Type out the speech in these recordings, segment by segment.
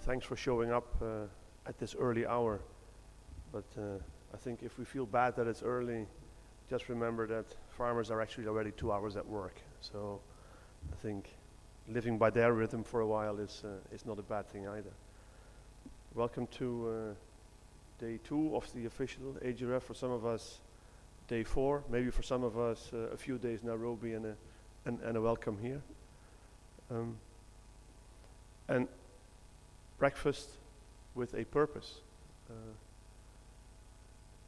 thanks for showing up at this early hour. But I think if we feel bad that it's early, just remember that farmers are actually already 2 hours at work. So I think living by their rhythm for a while is not a bad thing either. Welcome to day 2 of the official AGRF. For some of us, day 4. Maybe for some of us, a few days Nairobi and a welcome here. And breakfast with a purpose.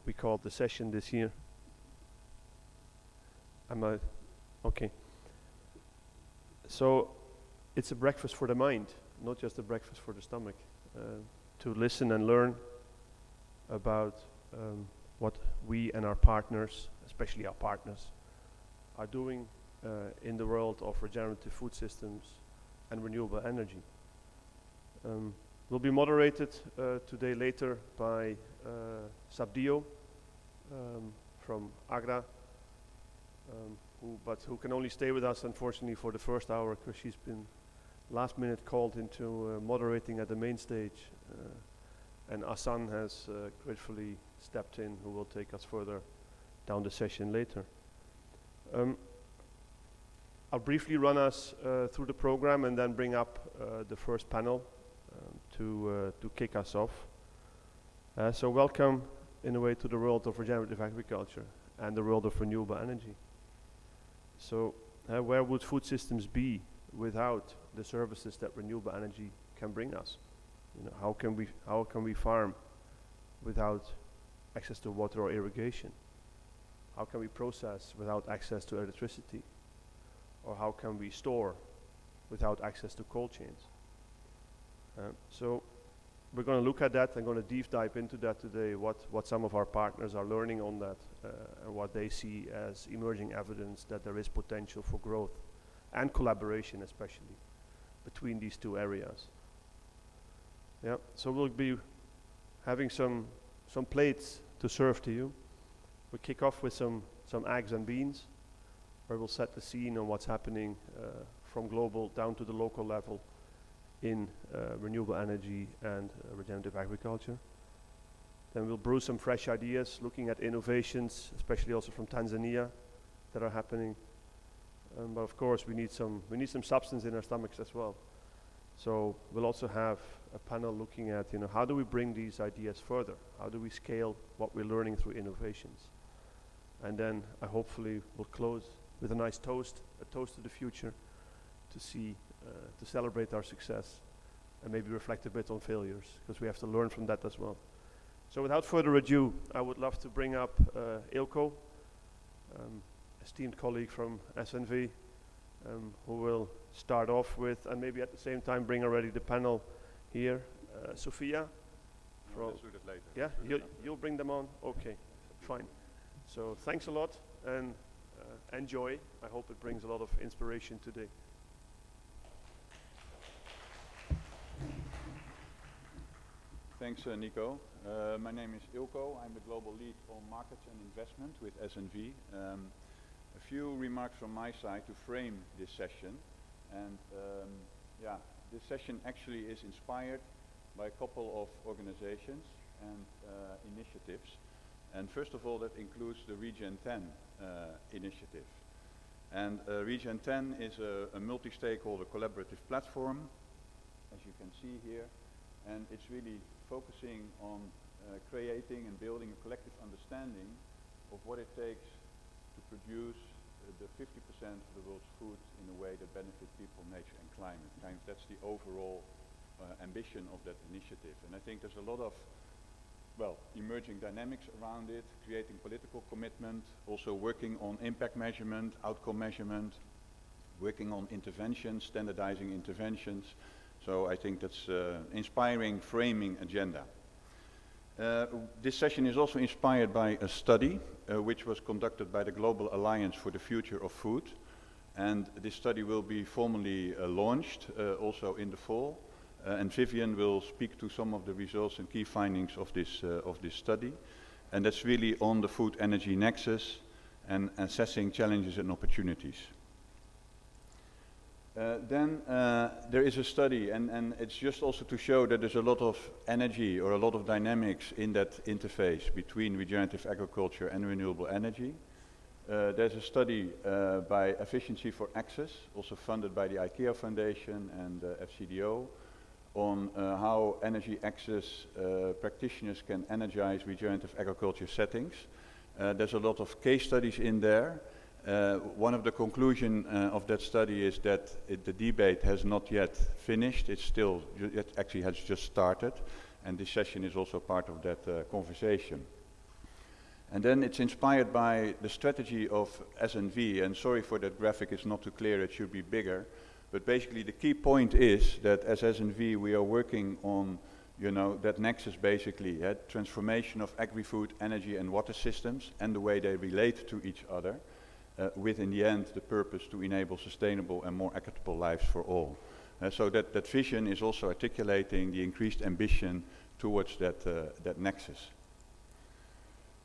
We called the session this year. Okay. So it's a breakfast for the mind, not just a breakfast for the stomach. To listen and learn about what we and our partners, especially our partners, are doing in the world of regenerative food systems and renewable energy. Will be moderated today later by Sabdio from Agra, who can only stay with us unfortunately for the first hour because she's been last minute called into moderating at the main stage, and Asan has gratefully stepped in, who will take us further down the session later. I'll briefly run us through the program and then bring up the first panel to kick us off. So welcome in a way to the world of regenerative agriculture and the world of renewable energy. So where would food systems be without the services that renewable energy can bring us? You know, how can we farm without access to water or irrigation? How can we process without access to electricity? Or how can we store without access to cold chains? So we're going to look at that and going to deep dive into that today, what some of our partners are learning on that and what they see as emerging evidence that there is potential for growth and collaboration, especially between these two areas. Yeah, so we'll be having some plates to serve to you. We'll kick off with some eggs and beans, where we'll set the scene on what's happening from global down to the local level in renewable energy and regenerative agriculture. Then we'll brew some fresh ideas, looking at innovations, especially also from Tanzania, that are happening. But of course, we need some substance in our stomachs as well. So we'll also have a panel looking at, how do we bring these ideas further? How do we scale what we're learning through innovations? And then I hopefully will close with a nice toast, a toast to the future, to celebrate our success and maybe reflect a bit on failures, because we have to learn from that as well. So without further ado, I would love to bring up Ilko, esteemed colleague from SNV, who will start off with, and maybe at the same time bring already the panel here, Sophia. No, let's do that later. Yeah, you'll bring them on? Okay, fine. So thanks a lot and enjoy. I hope it brings a lot of inspiration today. Thanks, Nico. My name is Ilko. I'm the global lead on markets and investment with SNV. A few remarks from my side to frame this session. And this session actually is inspired by a couple of organizations and initiatives. And first of all, that includes the Regen 10 initiative. And Regen 10 is a multi-stakeholder collaborative platform, as you can see here. And it's really focusing on creating and building a collective understanding of what it takes to produce the 50% of the world's food in a way that benefits people, nature and climate. That's the overall ambition of that initiative. And I think there's a lot of, emerging dynamics around it, creating political commitment, also working on impact measurement, outcome measurement, working on interventions, standardizing interventions. So I think that's inspiring framing agenda. This session is also inspired by a study which was conducted by the Global Alliance for the Future of Food. And this study will be formally launched also in the fall. And Vivian will speak to some of the results and key findings of this study. And that's really on the food energy nexus and assessing challenges and opportunities. There is a study, and it's just also to show that there's a lot of energy or a lot of dynamics in that interface between regenerative agriculture and renewable energy. There's a study by Efficiency for Access, also funded by the IKEA Foundation and FCDO, on how energy access practitioners can energize regenerative agriculture settings. There's a lot of case studies in there. One of the conclusions of that study is that the debate has not yet finished. It actually has just started, and this session is also part of that conversation. And then it's inspired by the strategy of SNV, and sorry for that graphic, it's not too clear, it should be bigger. But basically the key point is that as SNV we are working on, that nexus basically, transformation of agri-food, energy and water systems and the way they relate to each other, with in the end the purpose to enable sustainable and more equitable lives for all. So that vision is also articulating the increased ambition towards that nexus.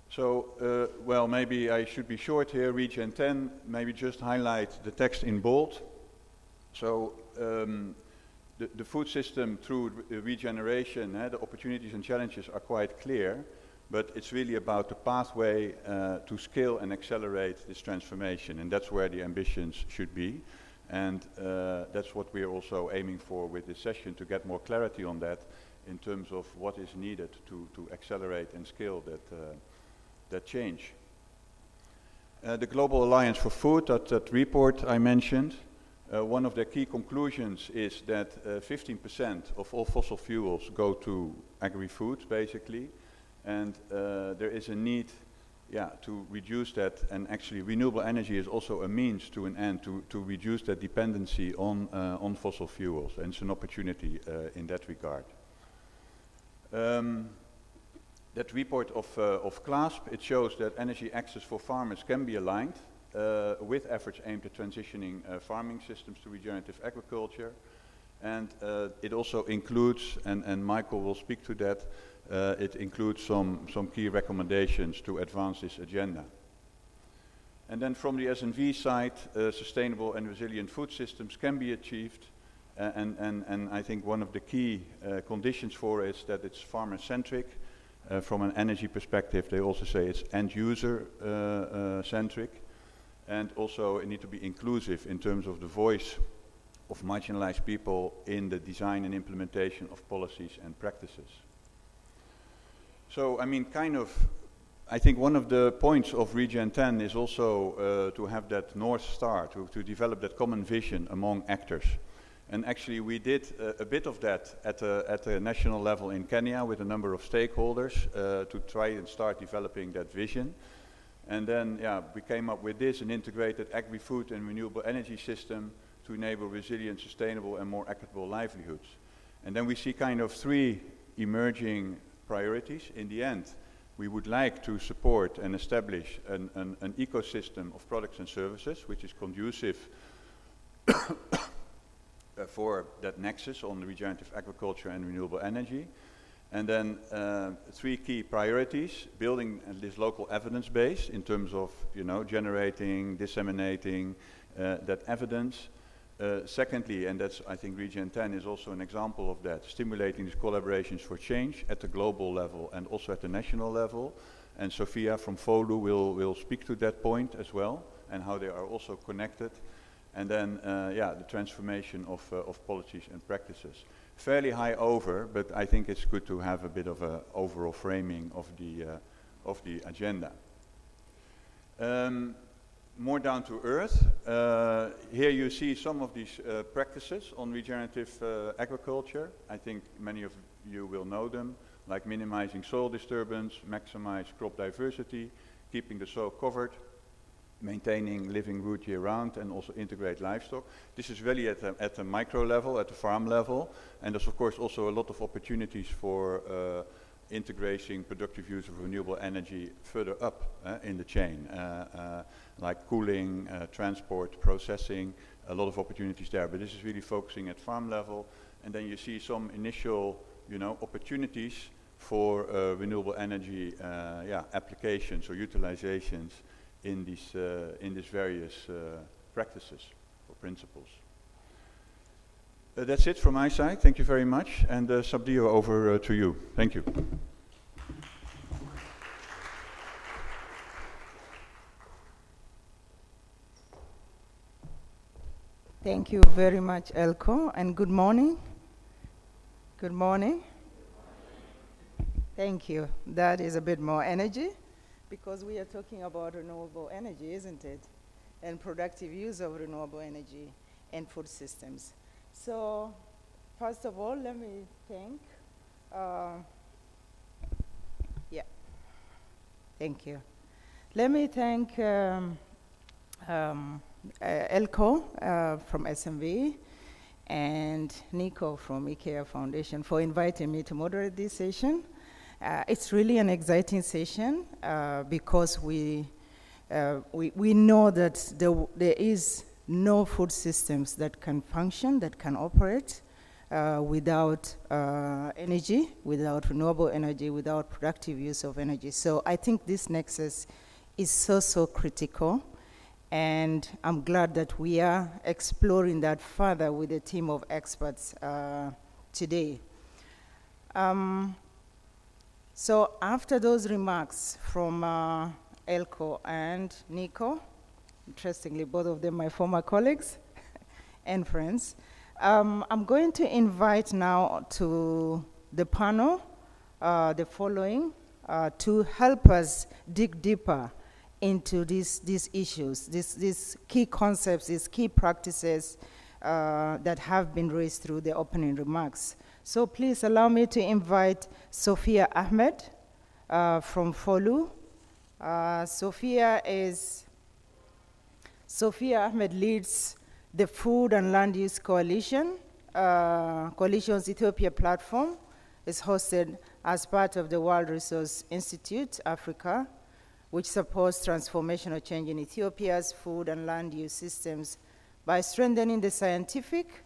So, well, maybe I should be short here, Regen 10, maybe just highlight the text in bold. So, the food system through regeneration, the opportunities and challenges are quite clear, but it's really about the pathway to scale and accelerate this transformation, and that's where the ambitions should be. And that's what we're also aiming for with this session, to get more clarity on that in terms of what is needed to accelerate and scale that change. The Global Alliance for Food, that report I mentioned, one of their key conclusions is that 15% of all fossil fuels go to agri-food, basically, and there is a need to reduce that, and actually renewable energy is also a means to an end to reduce that dependency on fossil fuels, and it's an opportunity in that regard. That report of CLASP, it shows that energy access for farmers can be aligned with efforts aimed at transitioning farming systems to regenerative agriculture. And it also includes, and Michael will speak to that, it includes some key recommendations to advance this agenda. And then from the SNV side, sustainable and resilient food systems can be achieved. And I think one of the key conditions for it is that it's farmer-centric. From an energy perspective, they also say it's end-user centric, and also it needs to be inclusive in terms of the voice of marginalized people in the design and implementation of policies and practices. So, I mean, I think one of the points of Regen 10 is also to have that North Star, to develop that common vision among actors. And actually we did a bit of that at a national level in Kenya with a number of stakeholders to try and start developing that vision. And then we came up with this, an integrated agri-food and renewable energy system to enable resilient, sustainable and more equitable livelihoods. And then we see kind of three emerging priorities. In the end, we would like to support and establish an ecosystem of products and services which is conducive for that nexus on regenerative agriculture and renewable energy. And then three key priorities: building this local evidence base in terms of generating, disseminating that evidence. Secondly, and that's, I think Regen 10 is also an example of that, stimulating these collaborations for change at the global level and also at the national level. And Sophia from FOLU will speak to that point as well, and how they are also connected. And then, the transformation of policies and practices. Fairly high over, but I think it's good to have a bit of an overall framing of the agenda. More down to earth. Here you see some of these practices on regenerative agriculture. I think many of you will know them, like minimizing soil disturbance, maximize crop diversity, keeping the soil covered, maintaining living root year-round, and also integrate livestock. This is really at the micro level, at the farm level, and there's of course also a lot of opportunities for integrating productive use of renewable energy further up in the chain, like cooling, transport, processing, a lot of opportunities there. But this is really focusing at farm level, and then you see some initial, opportunities for renewable energy, applications or utilizations in these various practices or principles. That's it from my side. Thank you very much. And Sabdio, over to you. Thank you. Thank you very much, Elko, and good morning. Good morning. Thank you. That is a bit more energy because we are talking about renewable energy, isn't it? And productive use of renewable energy and food systems. So, first of all, let me thank, thank you. Let me thank Elko from SMV and Nico from IKEA Foundation for inviting me to moderate this session. It's really an exciting session because we know that there is no food systems that can function, that can operate without energy, without renewable energy, without productive use of energy. So I think this nexus is so critical. And I'm glad that we are exploring that further with a team of experts today. So after those remarks from Elko and Nico, interestingly, both of them my former colleagues and friends, I'm going to invite now to the panel the following to help us dig deeper into these issues, these key concepts, these key practices that have been raised through the opening remarks. So please allow me to invite Sophia Ahmed from FOLU. Sophia Ahmed leads the Food and Land Use Coalition. Coalition's Ethiopia platform is hosted as part of the World Resource Institute, Africa, which supports transformational change in Ethiopia's food and land use systems by strengthening the scientific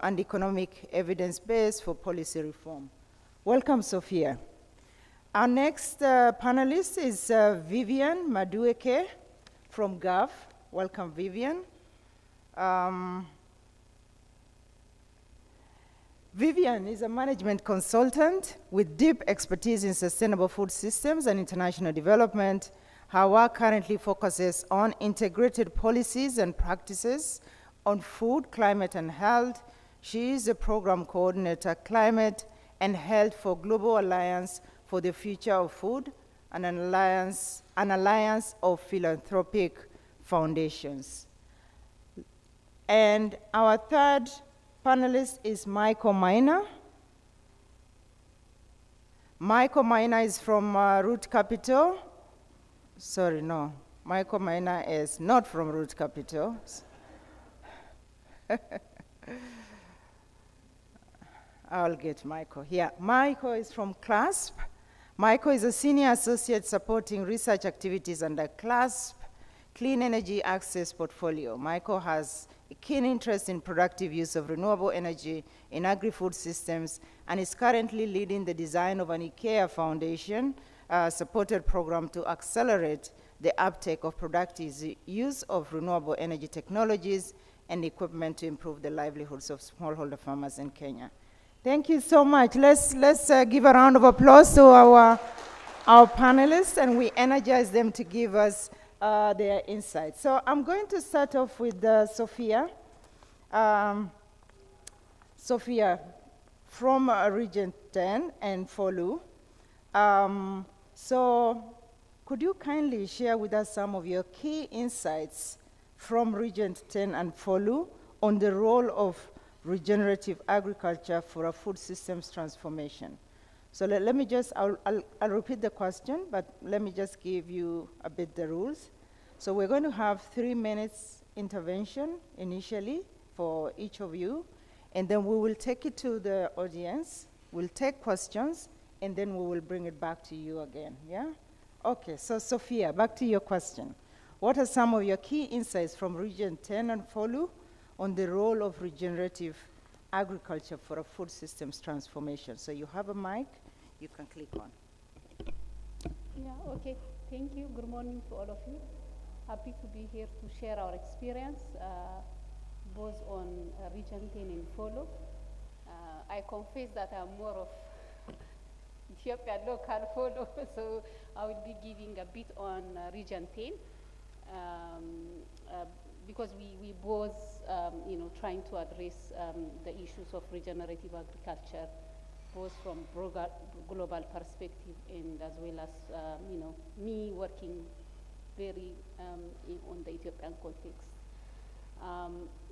and economic evidence base for policy reform. Welcome, Sophia. Our next panelist is Vivian Madueke from GAF. Welcome, Vivian. Vivian is a management consultant with deep expertise in sustainable food systems and international development. Her work currently focuses on integrated policies and practices on food, climate, and health. She is a program coordinator, Climate and Health for Global Alliance for the Future of Food, an alliance of philanthropic foundations. And our third panelist is Michael Miner. Michael Miner is from Root Capital. Sorry, no. Michael Miner is not from Root Capital. I'll get Michael. Yeah, Michael is from CLASP. Michael is a senior associate supporting research activities under CLASP Clean Energy Access Portfolio. Michael has a keen interest in productive use of renewable energy in agri-food systems and is currently leading the design of an IKEA Foundation supported program to accelerate the uptake of productive use of renewable energy technologies and equipment to improve the livelihoods of smallholder farmers in Kenya. Thank you so much. Let's give a round of applause to our panelists, and we energize them to give us their insights. So I'm going to start off with Sophia. Sophia from Region 10 and FOLU. So could you kindly share with us some of your key insights from Region 10 and FOLU on the role of regenerative agriculture for a food systems transformation? So let me just, I'll repeat the question, but let me just give you a bit the rules. So we're going to have 3 minutes intervention initially for each of you, and then we will take it to the audience, we'll take questions, and then we will bring it back to you again, yeah? Okay, so Sophia, back to your question. What are some of your key insights from Region 10 and FOLU on the role of regenerative agriculture for a food systems transformation? So you have a mic, you can click on. Yeah, okay, thank you. Good morning to all of you. Happy to be here to share our experience. both on Region 10 and follow. I confess that I'm more of Ethiopia local follow, so I will be giving a bit on Region 10. Because we both, trying to address the issues of regenerative agriculture, both from global perspective and as well as, me working very on the Ethiopian context.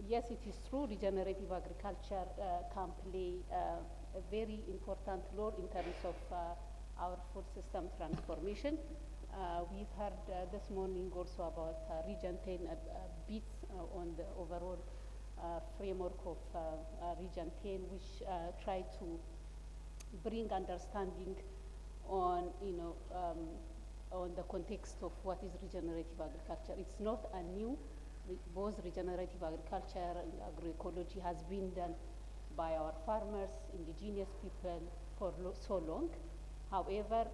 Yes, it is true, regenerative agriculture can play a very important role in terms of our food system transformation. We've heard this morning also about Region 10 a bit on the overall framework of Region 10, which try to bring understanding on, on the context of what is regenerative agriculture. It's not a new, both regenerative agriculture and agroecology has been done by our farmers, indigenous people for so long. However,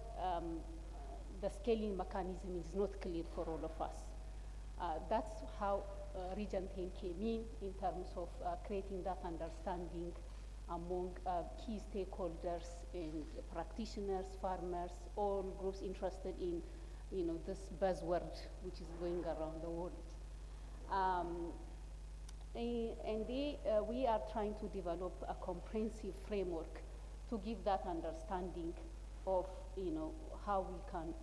the scaling mechanism is not clear for all of us. That's how Region 10 came in terms of creating that understanding among key stakeholders and practitioners, farmers, all groups interested in, this buzzword which is going around the world. We are trying to develop a comprehensive framework to give that understanding of, how we can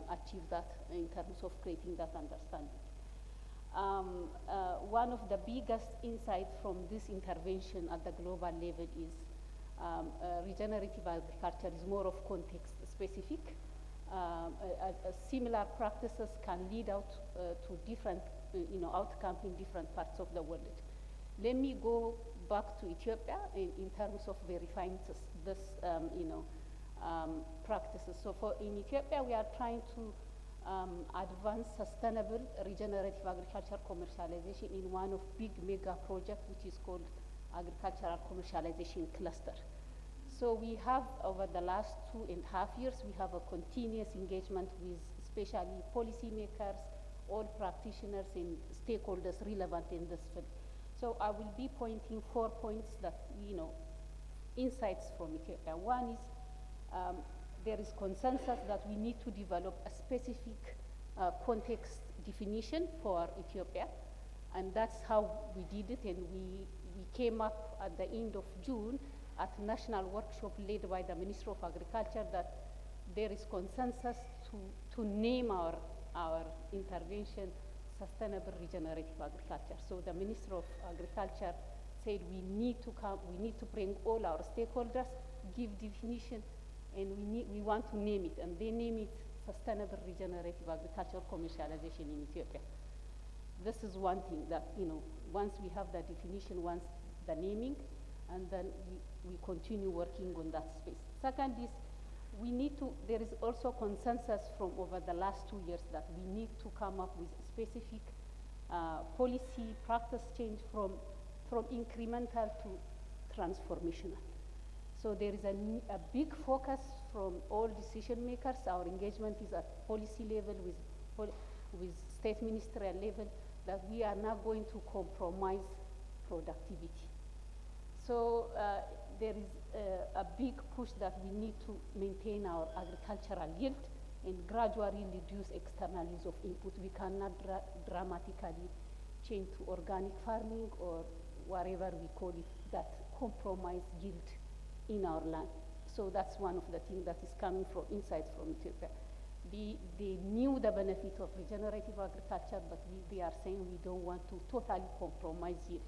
achieve that in terms of creating that understanding. One of the biggest insights from this intervention at the global level is regenerative agriculture is more of context specific. Similar practices can lead out to different outcomes in different parts of the world. Let me go back to Ethiopia in terms of verifying this practices. So in Ethiopia, we are trying to advance sustainable regenerative agriculture commercialization in one of big mega projects, which is called Agricultural Commercialization Cluster. So we have, over the last 2.5 years, we have a continuous engagement with especially policymakers, all practitioners and stakeholders relevant in this field. So I will be pointing 4 points that, insights from Ethiopia. One is there is consensus that we need to develop a specific context definition for Ethiopia, and that's how we did it, and we came up at the end of June at a national workshop led by the Minister of Agriculture that there is consensus to name our intervention sustainable regenerative agriculture. So the Minister of Agriculture said we need to bring all our stakeholders, give definition, and we want to name it, and they name it sustainable regenerative agriculture commercialization in Ethiopia. This is one thing that, once we have the definition, once the naming, and then we continue working on that space. Second is there is also consensus from over the last 2 years that we need to come up with specific policy practice change from incremental to transformational. So there is a big focus from all decision makers. Our engagement is at policy level with state ministerial level that we are not going to compromise productivity. So there is a big push that we need to maintain our agricultural yield and gradually reduce external use of input. We cannot dramatically change to organic farming or whatever we call it that compromise yield in our land. So that's one of the things that is coming from insights from Ethiopia. They knew the benefit of regenerative agriculture, but they are saying we don't want to totally compromise yield.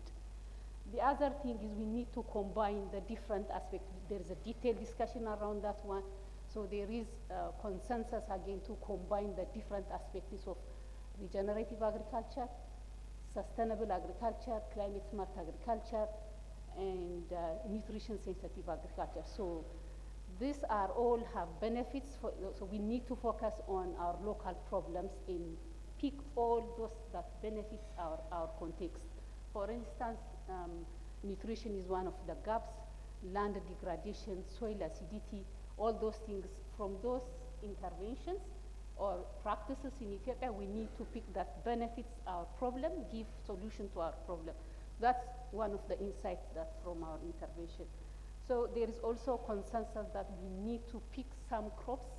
The other thing is we need to combine the different aspects. There is a detailed discussion around that one. So there is consensus again to combine the different aspects of regenerative agriculture, sustainable agriculture, climate smart agriculture, and nutrition sensitive agriculture. So these are all have benefits, so we need to focus on our local problems and pick all those that benefits our context. For instance, nutrition is one of the gaps, land degradation, soil acidity, all those things. From those interventions or practices in Ethiopia, we need to pick that benefits our problem, give solution to our problem. That's one of the insights that from our intervention. So there is also consensus that we need to pick some crops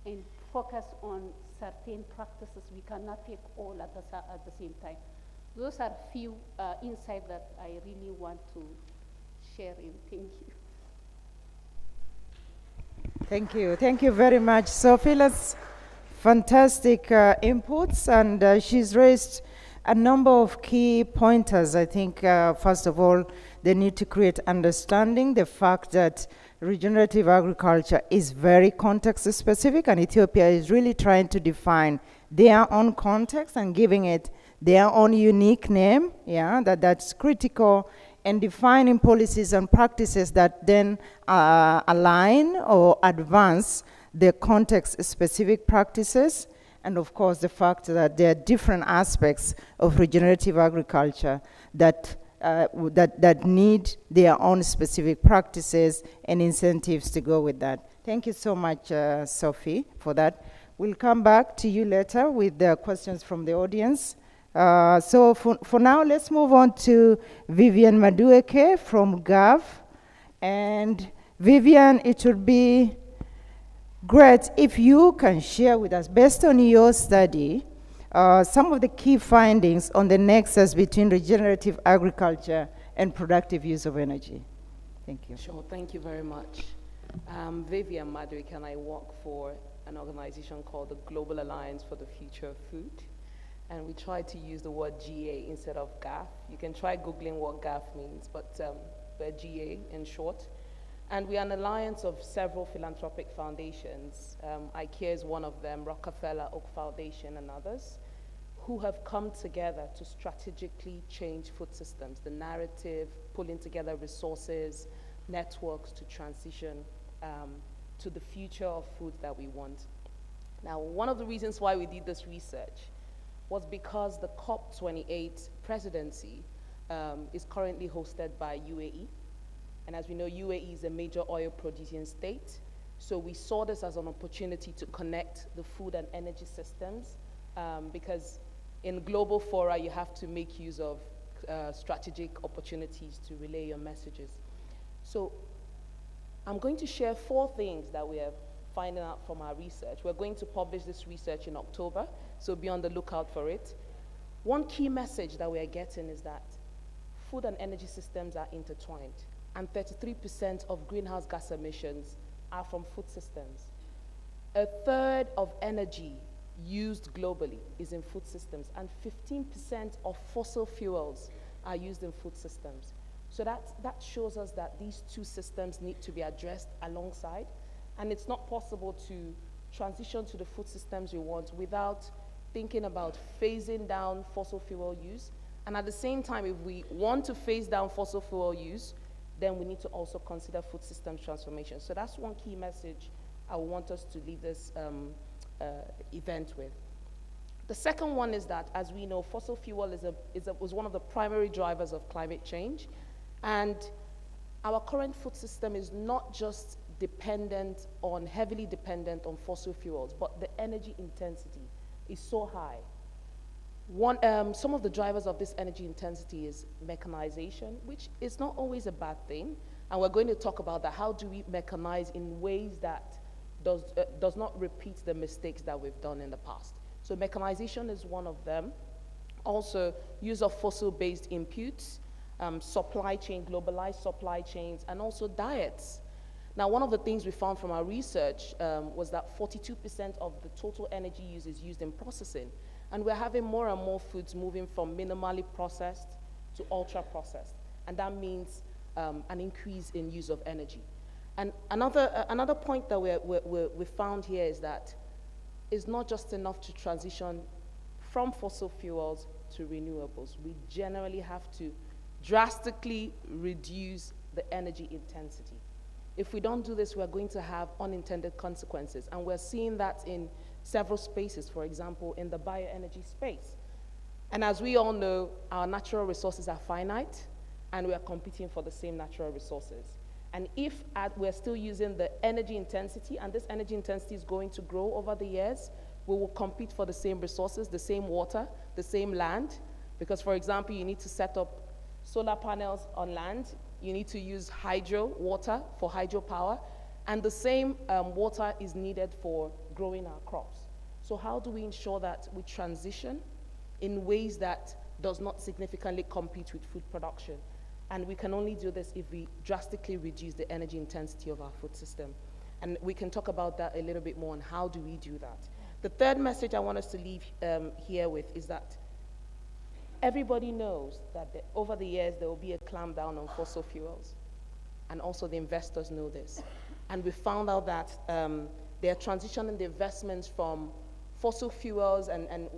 and focus on certain practices. We cannot take all at the same time. Those are few insights that I really want to share in. Thank you. Thank you. Thank you very much, Sophie. That's fantastic inputs, and she's raised a number of key pointers. I think, first of all, they need to create understanding the fact that regenerative agriculture is very context specific, and Ethiopia is really trying to define their own context and giving it their own unique name. Yeah, that's critical, and defining policies and practices that then align or advance the context-specific practices, and of course the fact that there are different aspects of regenerative agriculture that need their own specific practices and incentives to go with that. Thank you so much, Sophie, for that. We'll come back to you later with the questions from the audience. So for now, let's move on to Vivian Madueke from GAV. And Vivian, it would be great if you can share with us, based on your study, some of the key findings on the nexus between regenerative agriculture and productive use of energy. Thank you. Sure, thank you very much. Vivian Madueke, and I work for an organization called the Global Alliance for the Future of Food. And we try to use the word GA instead of GAF. You can try Googling what GAF means, but we're GA in short. And we are an alliance of several philanthropic foundations. IKEA is one of them, Rockefeller, Oak Foundation, and others, who have come together to strategically change food systems, the narrative, pulling together resources, networks to transition to the future of food that we want. Now, one of the reasons why we did this research was because the COP28 presidency is currently hosted by UAE. And as we know, UAE is a major oil producing state. So we saw this as an opportunity to connect the food and energy systems because in global fora, you have to make use of strategic opportunities to relay your messages. So I'm going to share 4 things that we are finding out from our research. We're going to publish this research in October, so be on the lookout for it. One key message that we're getting is that food and energy systems are intertwined, and 33% of greenhouse gas emissions are from food systems. 1/3 of energy used globally is in food systems, and 15% of fossil fuels are used in food systems. So that shows us that these two systems need to be addressed alongside, and it's not possible to transition to the food systems we want without thinking about phasing down fossil fuel use. And at the same time, if we want to phase down fossil fuel use, then we need to also consider food systems transformation. So that's one key message I want us to leave this event with. The second one is that, as we know, fossil fuel was one of the primary drivers of climate change. And our current food system is not just heavily dependent on fossil fuels, but the energy intensity is so high. Some of the drivers of this energy intensity is mechanization, which is not always a bad thing. And we're going to talk about that. How do we mechanize in ways that does not repeat the mistakes that we've done in the past? So mechanization is one of them. Also, use of fossil-based inputs, supply chain, globalized supply chains, and also diets. Now, one of the things we found from our research was that 42% of the total energy use is used in processing. And we're having more and more foods moving from minimally processed to ultra-processed. And that means an increase in use of energy. And another point that we found here is that it's not just enough to transition from fossil fuels to renewables. We generally have to drastically reduce the energy intensity. If we don't do this, we're going to have unintended consequences. And we're seeing that in several spaces, for example, in the bioenergy space. And as we all know, our natural resources are finite, and we are competing for the same natural resources. And if we're still using the energy intensity, and this energy intensity is going to grow over the years, we will compete for the same resources, the same water, the same land. Because, for example, you need to set up solar panels on land, you need to use water for hydropower, and the same water is needed for growing our crops. So how do we ensure that we transition in ways that does not significantly compete with food production? And we can only do this if we drastically reduce the energy intensity of our food system. And we can talk about that a little bit more on how do we do that. The third message I want us to leave here with is that everybody knows that over the years there will be a clamp down on fossil fuels. And also the investors know this. And we found out that they're transitioning the investments from fossil fuels, and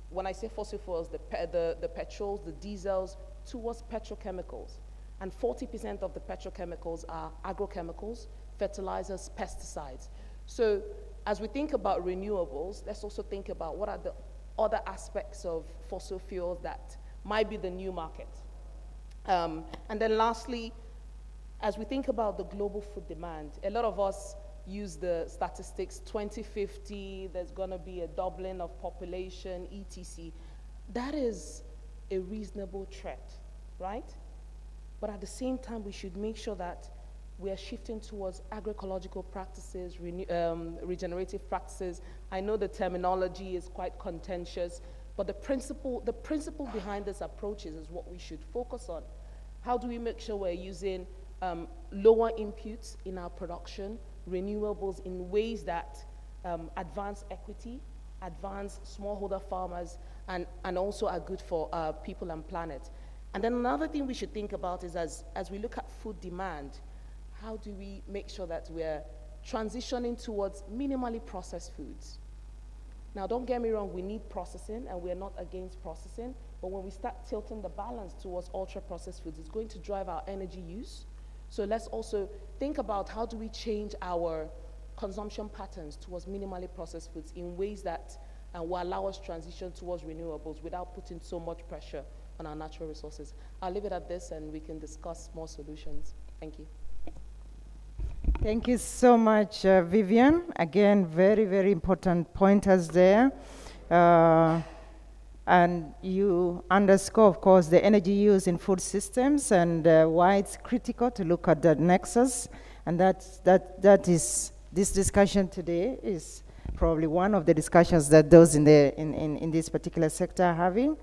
when I say fossil fuels, the petrols, the diesels, towards petrochemicals. And 40% of the petrochemicals are agrochemicals, fertilizers, pesticides. So as we think about renewables, let's also think about what are the other aspects of fossil fuels that might be the new market. And then lastly, as we think about the global food demand, a lot of us use the statistics, 2050, there's gonna be a doubling of population, etc. That is a reasonable threat, right? But at the same time, we should make sure that we are shifting towards agroecological practices, regenerative practices. I know the terminology is quite contentious, but the principle behind this approaches is what we should focus on. How do we make sure we're using lower inputs in our production, renewables in ways that advance equity, advance smallholder farmers, and also are good for people and planet. And then another thing we should think about is as we look at food demand, how do we make sure that we're transitioning towards minimally processed foods? Now, don't get me wrong, we need processing, and we're not against processing, but when we start tilting the balance towards ultra-processed foods, it's going to drive our energy use. So let's also think about how do we change our consumption patterns towards minimally processed foods in ways that will allow us transition towards renewables without putting so much pressure on our natural resources. I'll leave it at this, and we can discuss more solutions. Thank you. Thank you so much, Vivian. Again, very, very important pointers there. And you underscore, of course, the energy use in food systems and why it's critical to look at that nexus. And that is, this discussion today is probably one of the discussions that those in this particular sector are having.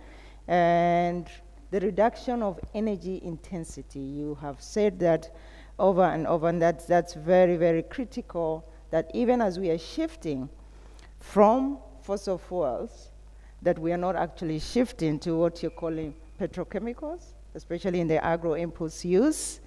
And the reduction of energy intensity, you have said that over and over, and that's very, very critical, that even as we are shifting from fossil fuels, that we are not actually shifting to what you're calling petrochemicals, especially in the agro inputs use.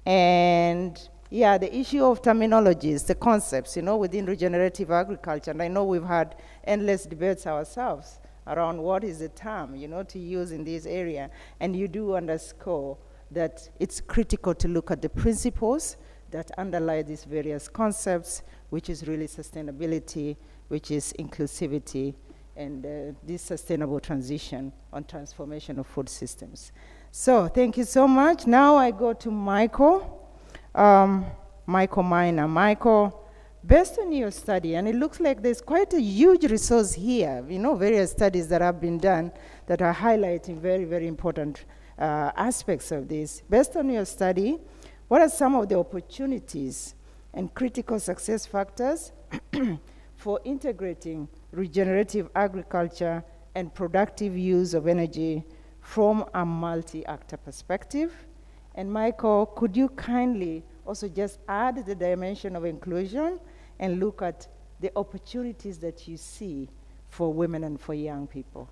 And yeah, the issue of terminologies, the concepts, within regenerative agriculture, and I know we've had endless debates ourselves around what is the term, to use in this area. And you do underscore that it's critical to look at the principles that underlie these various concepts, which is really sustainability, which is inclusivity, and this sustainable transition on transformation of food systems. So thank you so much. Now I go to Michael Miner. Michael, based on your study, and it looks like there's quite a huge resource here, various studies that have been done that are highlighting very, very important aspects of this. Based on your study, what are some of the opportunities and critical success factors for integrating regenerative agriculture and productive use of energy from a multi-actor perspective? And Michael, could you kindly also just add the dimension of inclusion and look at the opportunities that you see for women and for young people?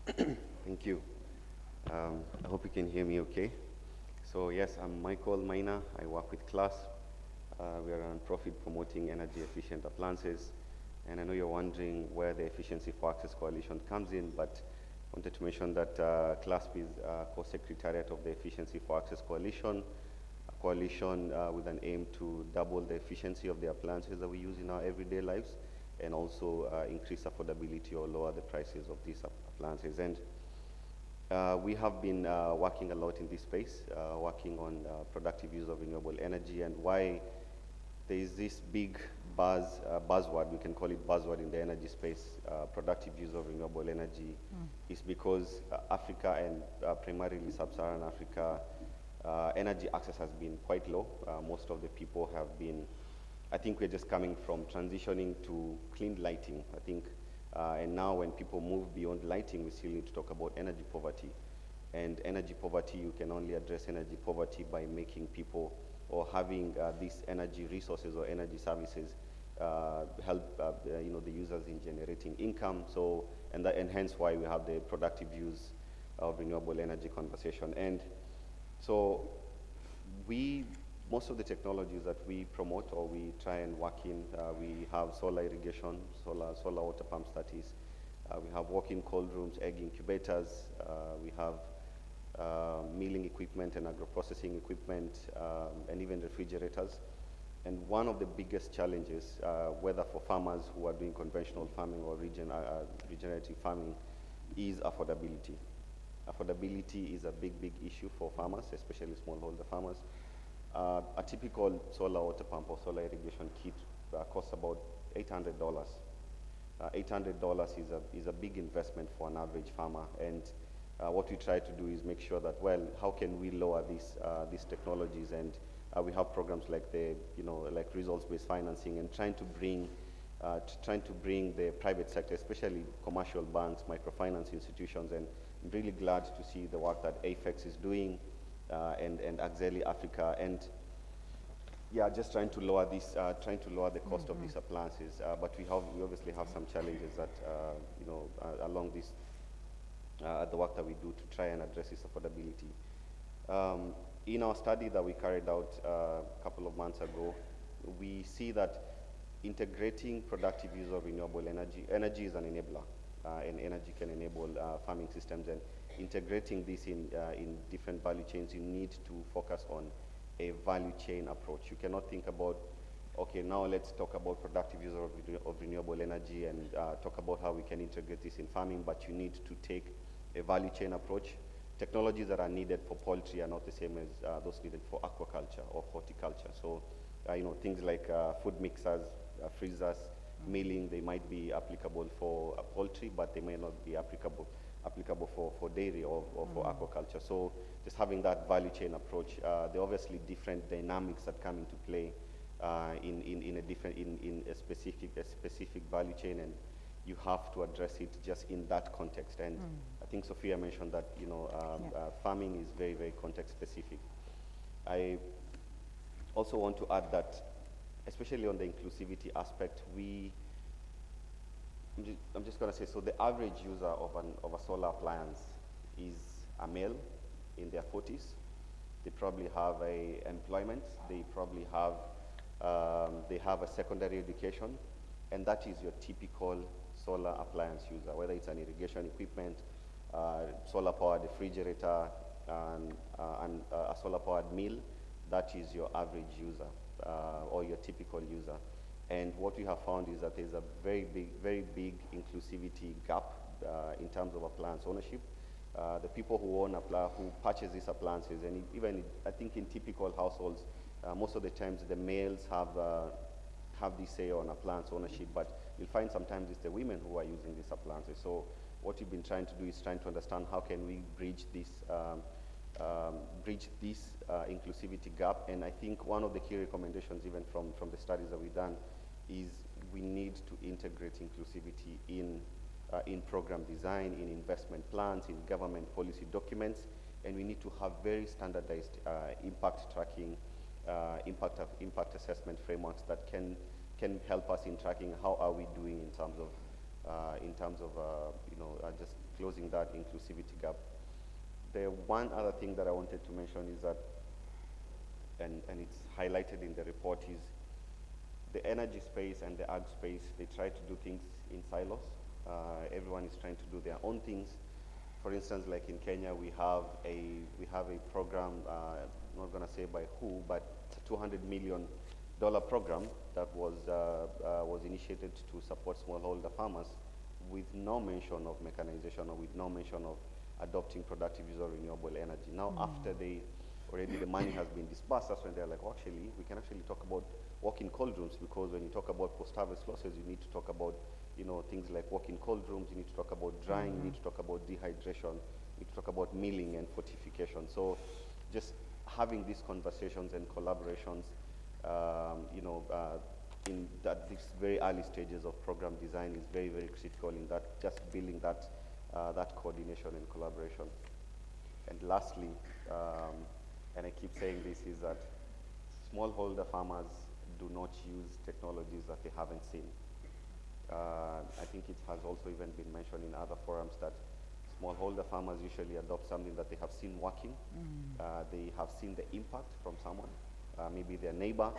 Thank you. I hope you can hear me okay. So yes, I'm Michael Miner. I work with CLASS. We are a non-profit promoting energy efficient appliances. And I know you're wondering where the Efficiency for Access Coalition comes in, but I wanted to mention that CLASP is co-secretariat of the Efficiency for Access Coalition, a coalition with an aim to double the efficiency of the appliances that we use in our everyday lives, and also increase affordability or lower the prices of these appliances. And we have been working a lot in this space, working on productive use of renewable energy, and why there is this big buzzword, we can call it buzzword in the energy space, productive use of renewable energy, is because Africa and primarily sub-Saharan Africa, energy access has been quite low. Most of the people have been, I think we're just coming from transitioning to clean lighting, I think. And now when people move beyond lighting, we still need to talk about energy poverty. And energy poverty, you can only address energy poverty by making people or having these energy resources or energy services help the users in generating income. So, and hence why we have the productive use of renewable energy conversation. And so most of the technologies that we promote or we try and work in, we have solar irrigation, solar water pumps, that is. We have walk-in cold rooms, egg incubators. We have milling equipment and agro-processing equipment, and even refrigerators. And one of the biggest challenges, whether for farmers who are doing conventional farming or regenerative farming, is affordability. Affordability is a big, big issue for farmers, especially smallholder farmers. A typical solar water pump or solar irrigation kit costs about $800. $800 is a big investment for an average farmer, and what we try to do is make sure that, well, how can we lower these technologies? And we have programs like like results-based financing, and trying to bring the private sector, especially commercial banks, microfinance institutions, and I'm really glad to see the work that AFEX is doing, and Axeli Africa, and yeah, just trying to lower the cost of these appliances. But we obviously have some challenges that along this the work that we do to try and address this affordability. In our study that we carried out a couple of months ago, we see that integrating productive use of renewable energy is an enabler, and energy can enable farming systems, and integrating this in different value chains, you need to focus on a value chain approach. You cannot think about, okay, now let's talk about productive use of renewable energy and talk about how we can integrate this in farming, but you need to take a value chain approach. Technologies that are needed for poultry are not the same as those needed for aquaculture or horticulture. So, things like food mixers, freezers, milling, they might be applicable for poultry, but they may not be applicable for dairy or for aquaculture. So, just having that value chain approach, there are obviously different dynamics that come into play in a specific value chain, and you have to address it just in that context. And I think Sophia mentioned that farming is very, very context specific. I also want to add that, especially on the inclusivity aspect, I'm just going to say, so the average user of a solar appliance is a male in their 40s. They probably have employment. They probably have a secondary education, and that is your typical solar appliance user, whether it's an irrigation equipment, solar-powered refrigerator, and a solar-powered mill. That is your average user or your typical user. And what we have found is that there's a very big inclusivity gap in terms of appliance ownership. The people who purchase these appliances, and even I think in typical households, most of the times the males have this say on appliance ownership, but you'll find sometimes it's the women who are using these appliances. So what we've been trying to do is trying to understand how can we bridge this inclusivity gap. And I think one of the key recommendations, even from the studies that we've done, is we need to integrate inclusivity in program design, in investment plans, in government policy documents, and we need to have very standardized impact tracking, impact assessment frameworks that can help us in tracking how are we doing in terms of just closing that inclusivity gap. The one other thing that I wanted to mention is that, and it's highlighted in the report, is the energy space and the ag space. They try to do things in silos. Everyone is trying to do their own things. For instance, like in Kenya, we have a program. I'm not going to say by who, but it's a $200 million program that was initiated to support smallholder farmers, with no mention of mechanization or with no mention of adopting productive use of renewable energy. Now, after the money has been disbursed, that's when they're like, well, actually, we can actually talk about work in cold rooms, because when you talk about post-harvest losses, you need to talk about, you know, things like work in cold rooms, you need to talk about drying, you need to talk about dehydration, you need to talk about milling and fortification. So just having these conversations and collaborations, you know, in that these very early stages of program design is very, very critical in that, just building that, that coordination and collaboration. And lastly, and I keep saying this, is that smallholder farmers do not use technologies that they haven't seen. I think it has also even been mentioned in other forums that smallholder farmers usually adopt something that they have seen working. They have seen the impact from someone, maybe their neighbor.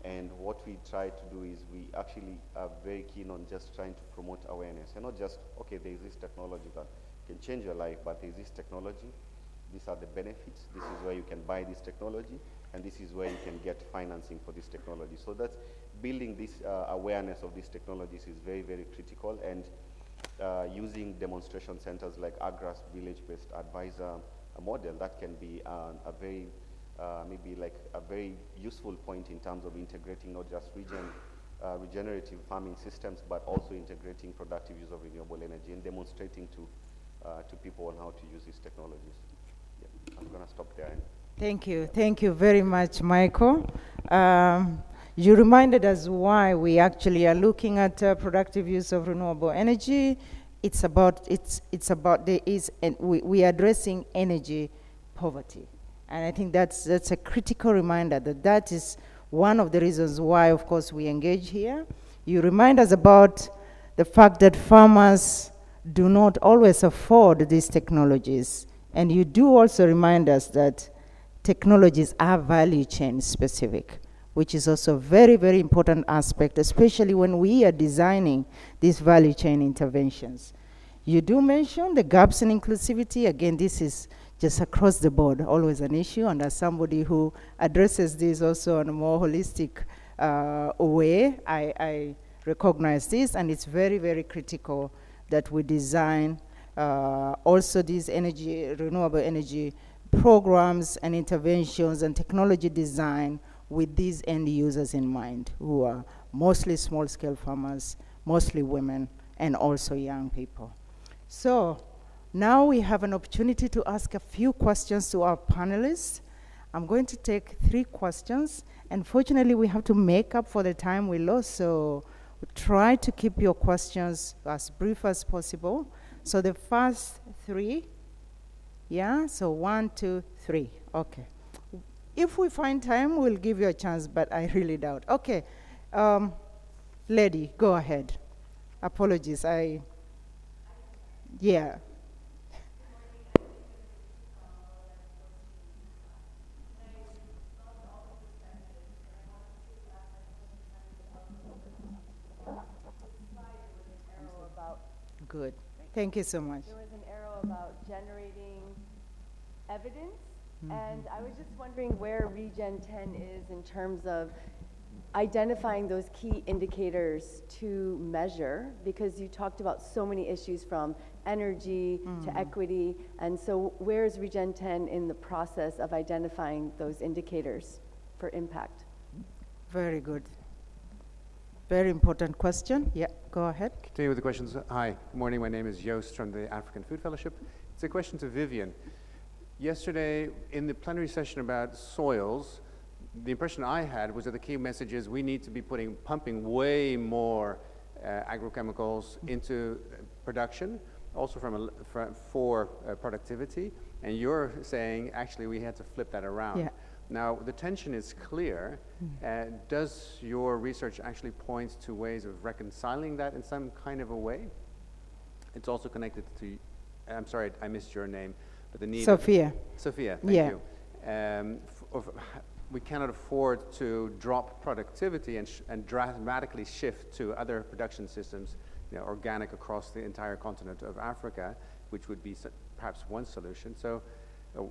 And what we try to do is we actually are very keen on just trying to promote awareness. And not just, okay, there is this technology that can change your life, but there is this technology. These are the benefits. This is where you can buy this technology, and this is where you can get financing for this technology. So that's building this awareness of these technologies is very, very critical, and using demonstration centers like AGRA's village-based advisor model, that can be a very, maybe like a very useful point in terms of integrating not just regenerative farming systems, but also integrating productive use of renewable energy and demonstrating to people on how to use these technologies. Yeah, I'm gonna stop there. Thank you. Thank you very much, Michael. You reminded us why we actually are looking at productive use of renewable energy. It's about we are addressing energy poverty, and I think that's a critical reminder that is one of the reasons why, of course, we engage here. You remind us about the fact that farmers do not always afford these technologies, and you do also remind us that technologies are value chain specific, which is also a very, very important aspect, especially when we are designing these value chain interventions. You do mention the gaps in inclusivity. Again, this is just across the board, always an issue, and as somebody who addresses this also in a more holistic way, I recognize this, and it's very, very critical that we design also these renewable energy programs and interventions and technology design with these end users in mind, who are mostly small-scale farmers, mostly women, and also young people. So now we have an opportunity to ask a few questions to our panelists. I'm going to take 3 questions. Unfortunately, we have to make up for the time we lost, so try to keep your questions as brief as possible. So the first 3, yeah, so 1, 2, 3, okay. If we find time, we'll give you a chance, but I really doubt. Okay, lady, go ahead. Apologies, yeah. Good, thank you so much. There was an arrow about generating evidence, and I was just wondering where Regen 10 is in terms of identifying those key indicators to measure, because you talked about so many issues from energy to equity, and so where is Regen 10 in the process of identifying those indicators for impact? Very good. Very important question. Yeah, go ahead. Continue with the questions. Hi, good morning. My name is Joost from the African Food Fellowship. It's a question to Vivian. Yesterday, in the plenary session about soils, the impression I had was that the key message is we need to be pumping way more agrochemicals into production, also for productivity. And you're saying, actually, we had to flip that around. Yeah. Now, the tension is clear. Does your research actually point to ways of reconciling that in some kind of a way? It's also connected to, I'm sorry, I missed your name, but the need Sophia. Sophia, thank you. We cannot afford to drop productivity and dramatically shift to other production systems, organic across the entire continent of Africa, which would be perhaps one solution. So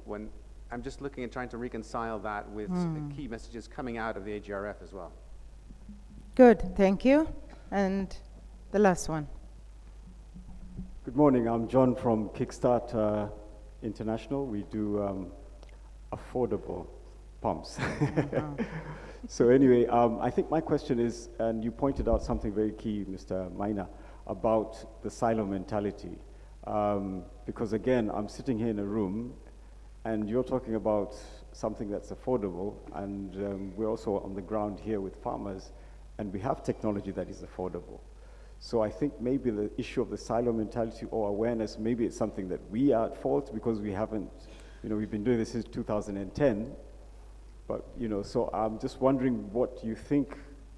when I'm just looking at trying to reconcile that with the key messages coming out of the AGRF as well. Good, thank you. And the last one. Good morning, I'm John from Kickstart International. We do affordable pumps. So anyway, I think my question is, and you pointed out something very key, Mr. Maina, about the silo mentality. Because again, I'm sitting here in a room, and you're talking about something that's affordable, and we're also on the ground here with farmers, and we have technology that is affordable. So I think maybe the issue of the silo mentality or awareness, maybe it's something that we are at fault because we haven't, we've been doing this since 2010. But, so I'm just wondering what you think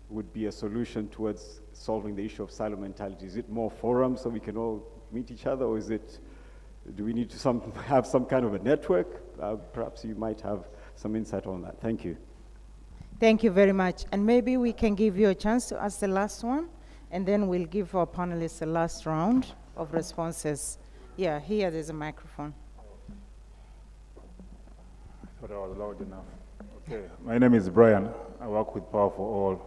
would be a solution towards solving the issue of silo mentality. Is it more forums so we can all meet each other, or do we need to have some kind of a network? Perhaps you might have some insight on that. Thank you. Thank you very much. And maybe we can give you a chance to ask the last one, and then we'll give our panelists the last round of responses. Yeah, here there's a microphone. I thought I was loud enough. Okay, my name is Brian. I work with Power for All.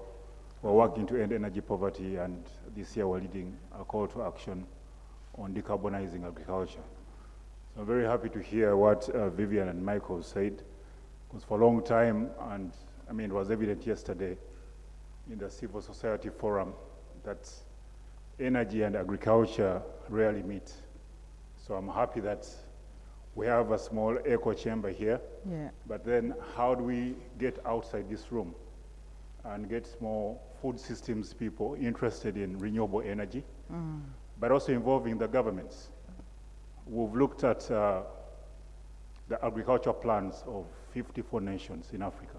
We're working to end energy poverty, and this year we're leading a call to action on decarbonizing agriculture. So I'm very happy to hear what Vivian and Michael said, because for a long time, and I mean, it was evident yesterday in the civil society forum that energy and agriculture rarely meet. So I'm happy that we have a small echo chamber here. Yeah. But then how do we get outside this room and get more food systems people interested in renewable energy, but also involving the governments? We've looked at the agricultural plans of 54 nations in Africa,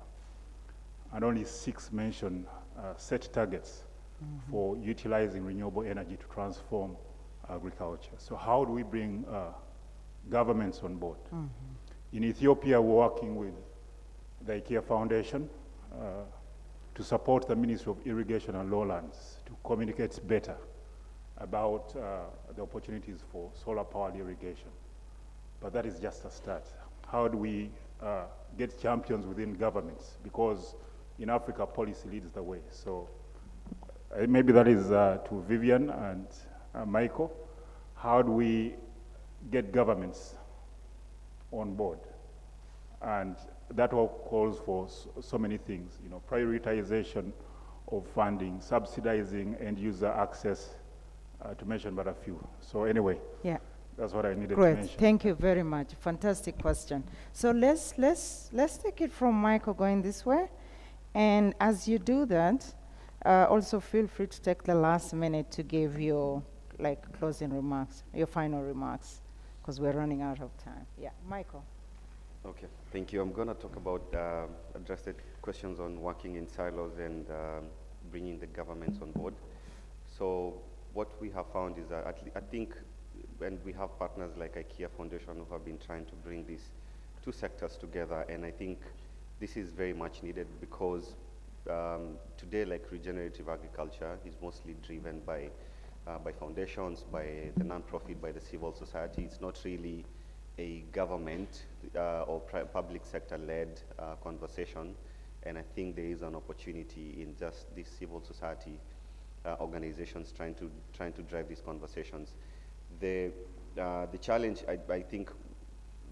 and only 6 mention set targets for utilizing renewable energy to transform agriculture. So how do we bring governments on board? In Ethiopia, we're working with the IKEA Foundation to support the Ministry of Irrigation and Lowlands to communicate better about the opportunities for solar-powered irrigation. But that is just a start. How do we get champions within governments? Because in Africa, policy leads the way. So maybe that is to Vivian and Michael. How do we get governments on board? And that all calls for so many things, prioritization of funding, subsidizing end user access, to mention but a few. So anyway, yeah, that's what I needed to mention. Thank you very much. Fantastic question. So let's take it from Michael going this way. And as you do that, also feel free to take the last minute to give your closing remarks, your final remarks, because we're running out of time. Yeah, Michael. Okay, thank you. I'm going to talk about address the questions on working in silos and bringing the governments on board. So what we have found is that I think when we have partners like IKEA Foundation who have been trying to bring these 2 sectors together, and I think this is very much needed because today, regenerative agriculture is mostly driven by foundations, by the non-profit, by the civil society. It's not really a government or public sector-led conversation, and I think there is an opportunity in just these civil society organizations trying to drive these conversations. The challenge I think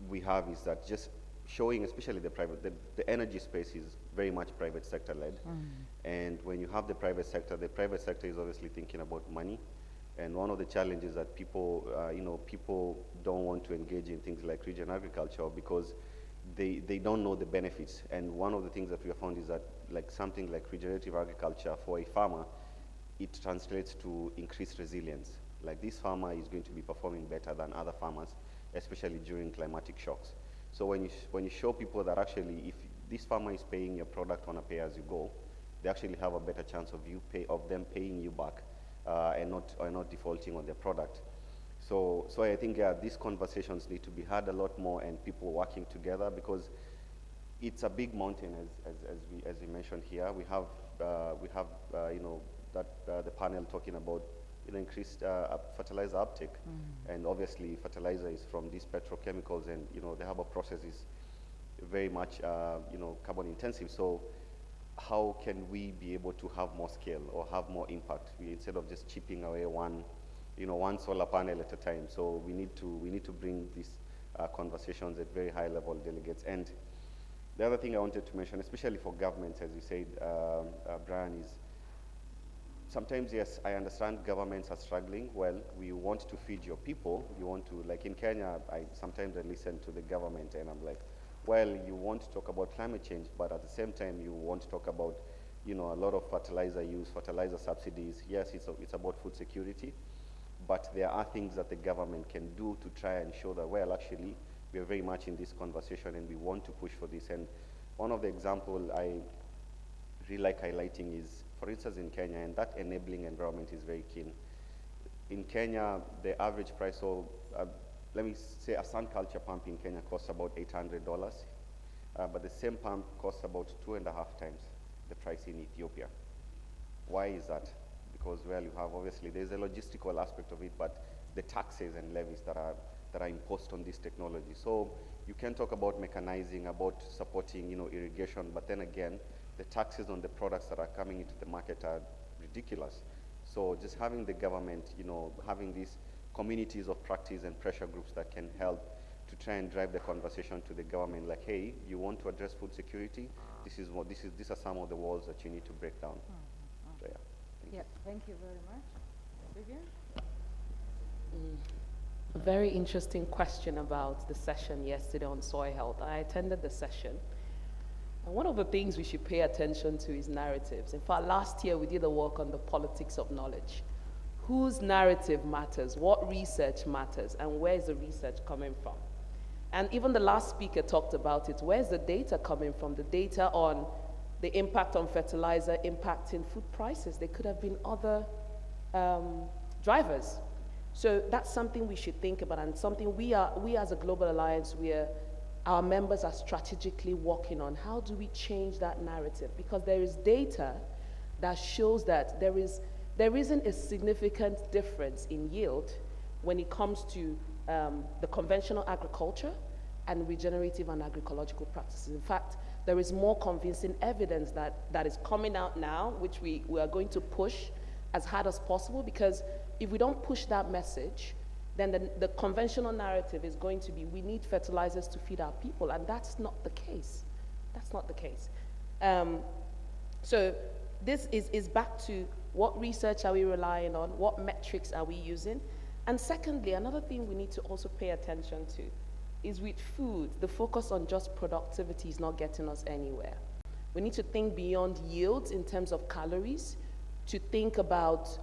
we have is that just showing, especially the energy space is very much private sector-led, and when you have the private sector is obviously thinking about money. And one of the challenges that people don't want to engage in things like regen agriculture because they don't know the benefits. And one of the things that we have found is that something like regenerative agriculture for a farmer, it translates to increased resilience. This farmer is going to be performing better than other farmers, especially during climatic shocks. So when you show people that actually if this farmer is paying your product on a pay-as-you-go, they actually have a better chance of them paying you back. And not defaulting on their product. So I think these conversations need to be had a lot more and people working together because it's a big mountain as we mentioned here. We have the panel talking about increased fertilizer uptake, and obviously fertilizer is from these petrochemicals, and the herbal process is very much carbon intensive. So how can we be able to have more scale or have more impact instead of just chipping away one solar panel at a time? So we need to bring these conversations at very high level delegates. And The other thing I wanted to mention, especially for governments, as you said, Brian, is sometimes, yes, I understand governments are struggling. Well, we want to feed your people. You want to, like in Kenya, sometimes I listen to the government and I'm like, well, you want to talk about climate change, but at the same time, you want to talk about, a lot of fertilizer use, fertilizer subsidies. Yes, it's about food security, but there are things that the government can do to try and show that, well, actually, we are very much in this conversation and we want to push for this. And one of the examples I really like highlighting is, for instance, in Kenya, and that enabling environment is very keen. In Kenya, the average price of, let me say, a sun culture pump in Kenya costs about $800, but the same pump costs about 2.5 times the price in Ethiopia. Why is that? Because, well, you have, obviously, there's a logistical aspect of it, but the taxes and levies that are imposed on this technology. So you can talk about mechanizing, about supporting, irrigation, but then again, the taxes on the products that are coming into the market are ridiculous. So just having the government, having these communities of practice and pressure groups that can help to try and drive the conversation to the government, like, hey, you want to address food security? These are some of the walls that you need to break down. So, yeah. Thank you very much. Vivian? A very interesting question about the session yesterday on soil health. I attended the session. And one of the things we should pay attention to is narratives. In fact, last year we did a work on the politics of knowledge. Whose narrative matters? What research matters? And where is the research coming from? And even the last speaker talked about it. Where's the data coming from? The data on the impact on fertilizer impacting food prices. There could have been other drivers. So that's something we should think about, and something we as a global alliance, our members are strategically working on. How do we change that narrative? Because there is data that shows that there isn't a significant difference in yield when it comes to the conventional agriculture and regenerative and agroecological practices. In fact, there is more convincing evidence that is coming out now, which we are going to push as hard as possible, because if we don't push that message, then the conventional narrative is going to be, we need fertilizers to feed our people, and that's not the case. That's not the case. So this is back to what research are we relying on, what metrics are we using, and secondly, another thing we need to also pay attention to is with food, the focus on just productivity is not getting us anywhere. We need to think beyond yields in terms of calories, to think about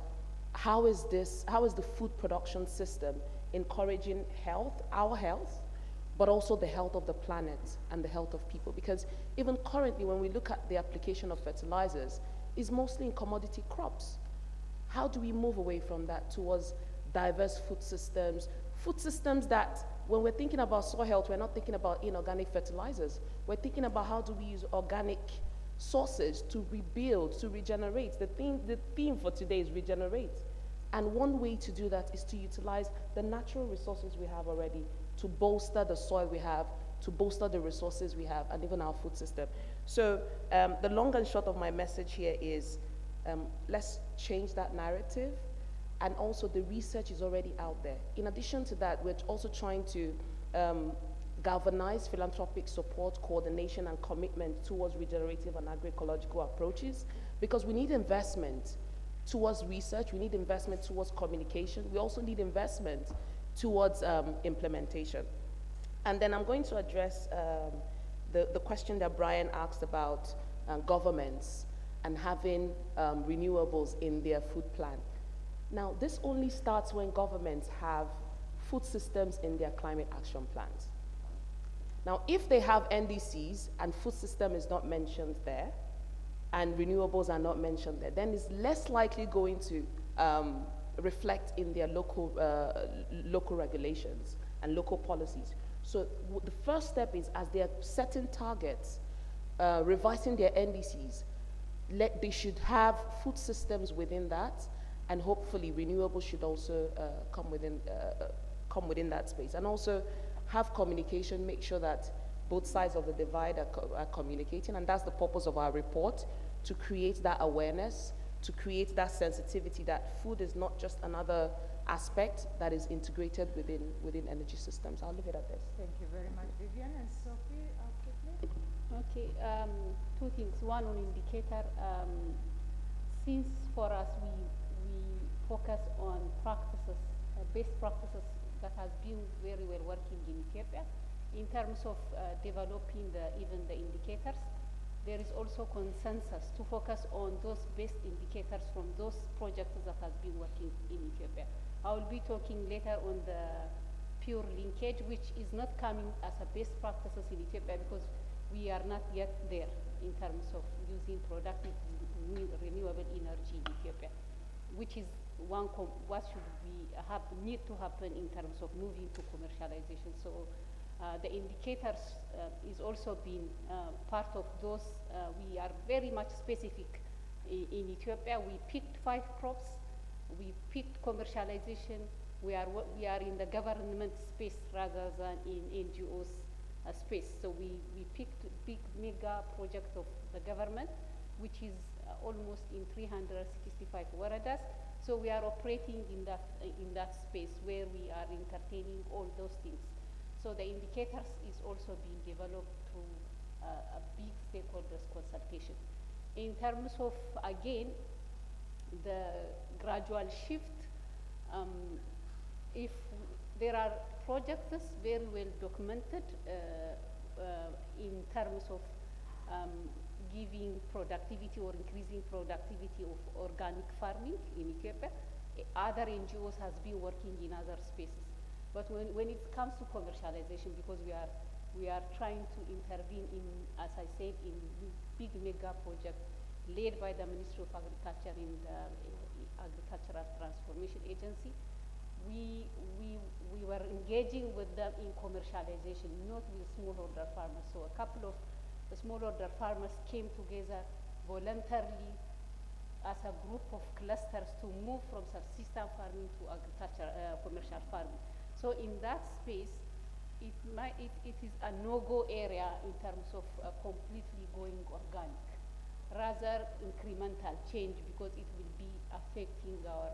how is the food production system encouraging health, our health, but also the health of the planet and the health of people. Because even currently, when we look at the application of fertilizers, it's mostly in commodity crops. How do we move away from that towards diverse food systems that, when we're thinking about soil health, we're not thinking about inorganic fertilizers. We're thinking about how do we use organic sources to rebuild, to regenerate. The theme for today is regenerate. And one way to do that is to utilize the natural resources we have already, to bolster the soil we have, to bolster the resources we have, and even our food system. So the long and short of my message here is, let's change that narrative. And also the research is already out there. In addition to that, we're also trying to galvanize philanthropic support, coordination, and commitment towards regenerative and agroecological approaches, because we need investment towards research, we need investment towards communication, we also need investment towards implementation. And then I'm going to address the question that Brian asked about governments and having renewables in their food plan. Now, this only starts when governments have food systems in their climate action plans. Now, if they have NDCs and food system is not mentioned there, and renewables are not mentioned there, then it's less likely going to reflect in their local regulations and local policies. So the first step is, as they are setting targets, revising their NDCs, they should have food systems within that, and hopefully renewables should also come within that space. And also have communication, make sure that both sides of the divide are communicating, and that's the purpose of our report, to create that awareness, to create that sensitivity that food is not just another aspect that is integrated within energy systems. I'll leave it at this. Thank you very much, Vivian. And Sophie, quickly. Okay, two things. One on indicator. Since for us we focus on practices, best practices that has been very well working in Ethiopia. In terms of developing even the indicators, there is also consensus to focus on those best indicators from those projects that has been working in Ethiopia. I will be talking later on the pure linkage, which is not coming as a best practices in Ethiopia because we are not yet there in terms of using productive renewable energy in Ethiopia, which is what should we need to happen in terms of moving to commercialization. So the indicators is also being part of those. We are very much specific in Ethiopia. We picked 5 crops. We picked commercialization. We are in the government space rather than in NGOs space. So we picked big mega project of the government, which is almost in 365 waradas. So we are operating in that space where we are entertaining all those things. So the indicators is also being developed through a big stakeholders consultation. In terms of, again, the gradual shift, if there are projects very well documented in terms of giving productivity or increasing productivity of organic farming in Ethiopia, other NGOs has been working in other spaces. But when it comes to commercialization, because we are trying to intervene in, as I said, in big mega projects led by the Ministry of Agriculture in the Agricultural Transformation Agency, we were engaging with them in commercialization, not with smallholder farmers. So a couple of the smallholder farmers came together voluntarily as a group of clusters to move from subsistence farming to agriculture, commercial farming. So in that space, it is a no-go area in terms of completely going organic, rather incremental change, because it will be affecting our,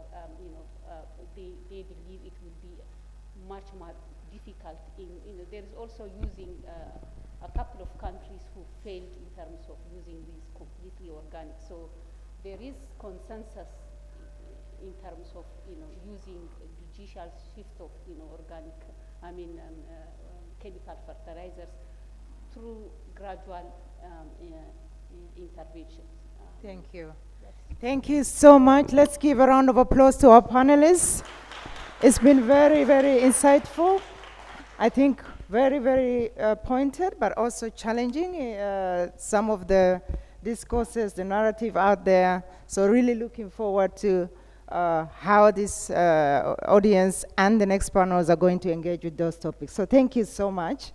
they believe it will be much more difficult. There is also using a couple of countries who failed in terms of using these completely organic. So there is consensus in terms of using judicial shift of organic, chemical fertilizers through gradual interventions. Thank you. Thank you so much. Let's give a round of applause to our panelists. It's been very, very insightful. I think very, very pointed, but also challenging. Some of the discourses, the narrative out there. So really looking forward to how this audience and the next panels are going to engage with those topics. So thank you so much.